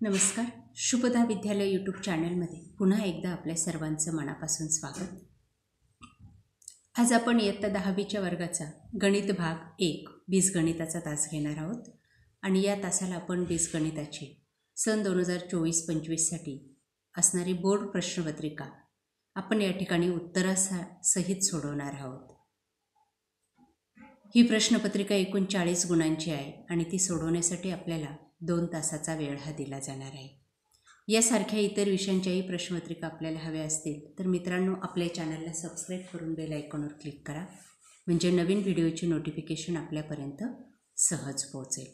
नमस्कार. शुभदा विद्यालय यूट्यूब चॅनलमध्ये पुन्हा एकदा आपल्या सर्वांचं मनापासून स्वागत. आज आपण इयत्ता 10वीच्या वर्गाचा गणित भाग 1 बीजगणिताचा तास घेणार आहोत आणि या तासाला आपण बीजगणिताची सन 2024-25साठी असणारी बोर्ड प्रश्नपत्रिका आपण या ठिकाणी उत्तरासहित सोडवणार आहोत. ही प्रश्नपत्रिका एकूण 40 गुणांची आहे आणि ती सोडवण्यासाठी आपल्याला 2 तासाचा वेळ हा दिला जाणार आहे. यासारख्या इतर विषयांच्याही प्रश्नपत्रिका आपल्याला हव्या असतील तर मित्रांनो, आपल्या चॅनलला सबस्क्राईब करून बेल आयकॉनवर क्लिक करा, म्हणजे नवीन व्हिडिओची नोटिफिकेशन आपल्यापर्यंत सहज पोहोचेल.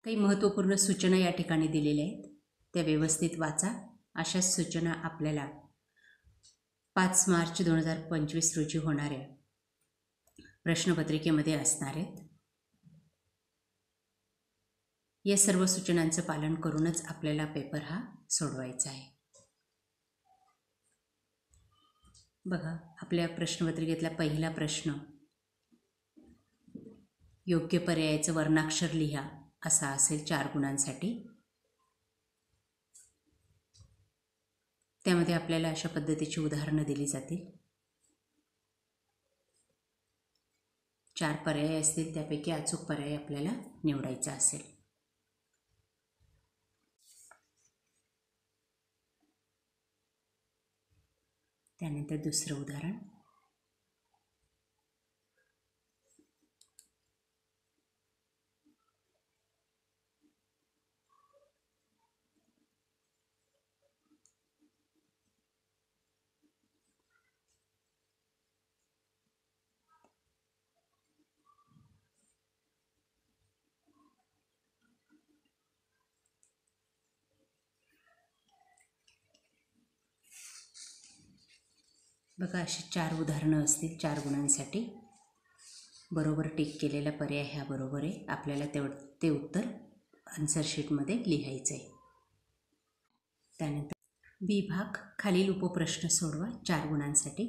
काही महत्त्वपूर्ण सूचना या ठिकाणी दिलेल्या आहेत, त्या व्यवस्थित वाचा. अशाच सूचना आपल्याला 5 मार्च 2025 रोजी होणाऱ्या प्रश्नपत्रिकेमध्ये असणार आहेत. या सर्व सूचनांचं पालन करूनच आपल्याला पेपर हा सोडवायचा आहे. बघा, आपल्या प्रश्नपत्रिकेतला पहिला प्रश्न, योग्य पर्यायाचं वर्णाक्षर लिहा असा असेल 4 गुणांसाठी. त्यामध्ये आपल्याला अशा पद्धतीची उदाहरणं दिली जातील. 4 पर्याय असतील, त्यापैकी अचूक पर्याय आपल्याला निवडायचा असेल. त्यानंतर दुसरं उदाहरण, बघा अशी 4 उदाहरणं असतील 4 गुणांसाठी. बरोबर टिक केलेला पर्याय ह्या बरोबर आहे. आपल्याला ते उत्तर आन्सर शीटमध्ये लिहायचं आहे. त्यानंतर बी भाग, खालील उपप्रश्न सोडवा 4 गुणांसाठी.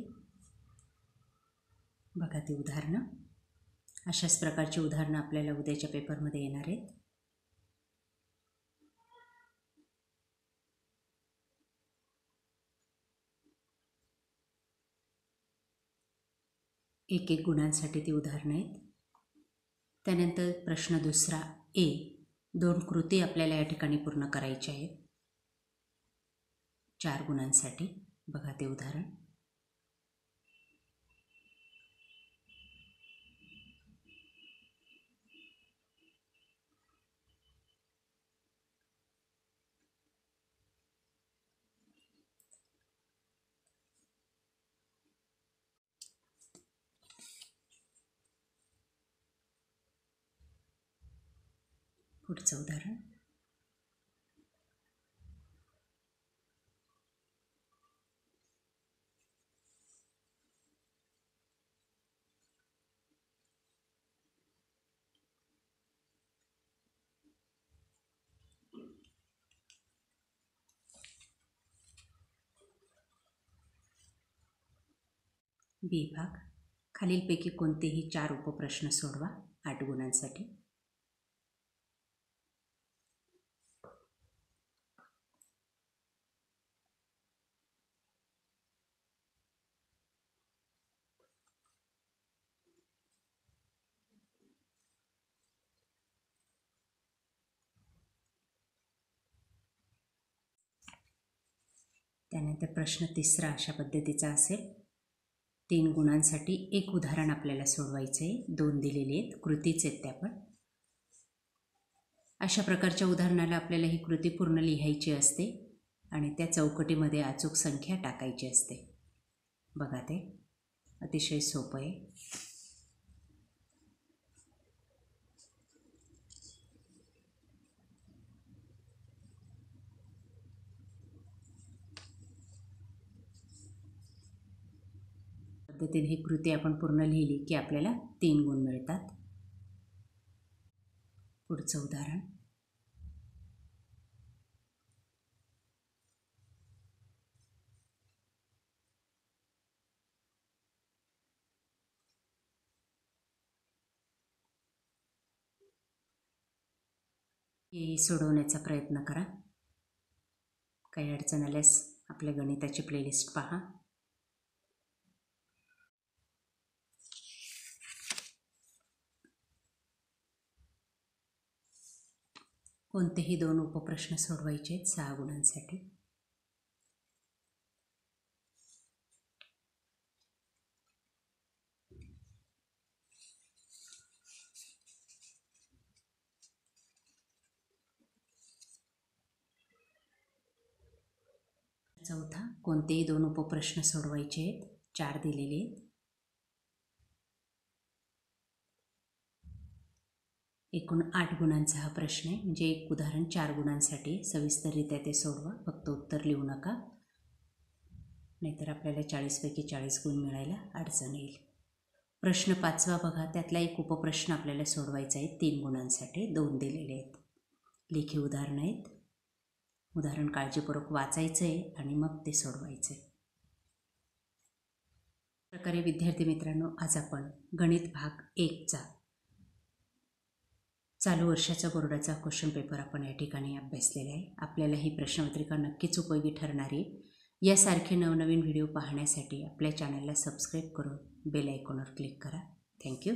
बघा ती उदाहरणं. अशाच प्रकारची उदाहरणं आपल्याला उद्याच्या पेपरमध्ये येणार आहेत. एक गुणांसाठी ती उदाहरणं आहेत. त्यानंतर प्रश्न दुसरा ए, 2 कृती आपल्याला या ठिकाणी पूर्ण करायच्या आहेत 4 गुणांसाठी. बघा ते उदाहरण. पुढचं उदाहरण, बी भाग, खालीलपैकी कोणतेही 4 उपप्रश्न सोडवा 8 गुणांसाठी. त्यानंतर प्रश्न तिसरा अशा पद्धतीचा असेल. 3 गुणांसाठी 1 उदाहरण आपल्याला सोडवायचं आहे. 2 दिलेले आहेत, कृतीच आहेत त्या पण. अशा प्रकारच्या उदाहरणाला आपल्याला ही कृती पूर्ण लिहायची असते आणि त्या चौकटीमध्ये अचूक संख्या टाकायची असते. बघा ते अतिशय सोपं आहे. पद्धतीने ही कृती आपण पूर्ण लिहिली की आपल्याला 3 गुण मिळतात. पुढचं उदाहरण, हे सोडवण्याचा प्रयत्न करा. काही अडचण आल्यास आपल्या गणिताची प्लेलिस्ट पहा. कोणतेही 2 उपप्रश्न सोडवायचे आहेत 6 गुणांसाठी. चौथा, कोणतेही 2 उपप्रश्न सोडवायचे आहेत. 4 दिलेले आहेत. एकूण 8 गुणांचा हा प्रश्न आहे. म्हणजे एक उदाहरण 4 गुणांसाठी. सविस्तररित्या ते सोडवा. फक्त उत्तर लिहू नका, नाहीतर आपल्याला 40 पैकी 40 गुण मिळायला अडचण येईल. प्रश्न 5वा बघा. त्यातला एक उपप्रश्न आपल्याला सोडवायचा आहे 3 गुणांसाठी. 2 दिलेले आहेत. लेखी उदाहरणं आहेत. उदाहरण काळजीपूर्वक वाचायचं आहे आणि मग ते सोडवायचं आहे. प्रकारे विद्यार्थी मित्रांनो, आज आपण गणित भाग 1चा चालू वर्षाचा बोर्डाचा क्वेश्चन पेपर आपण या ठिकाणी अभ्यासलेला आहे. आपल्याला ही प्रश्नपत्रिका नक्कीच उपयोगी ठरणार आहे. यासारखे नवनवीन व्हिडिओ पाहण्यासाठी आपल्या चॅनलला सबस्क्राईब करून बेल आयकॉनवर क्लिक करा. थँक्यू.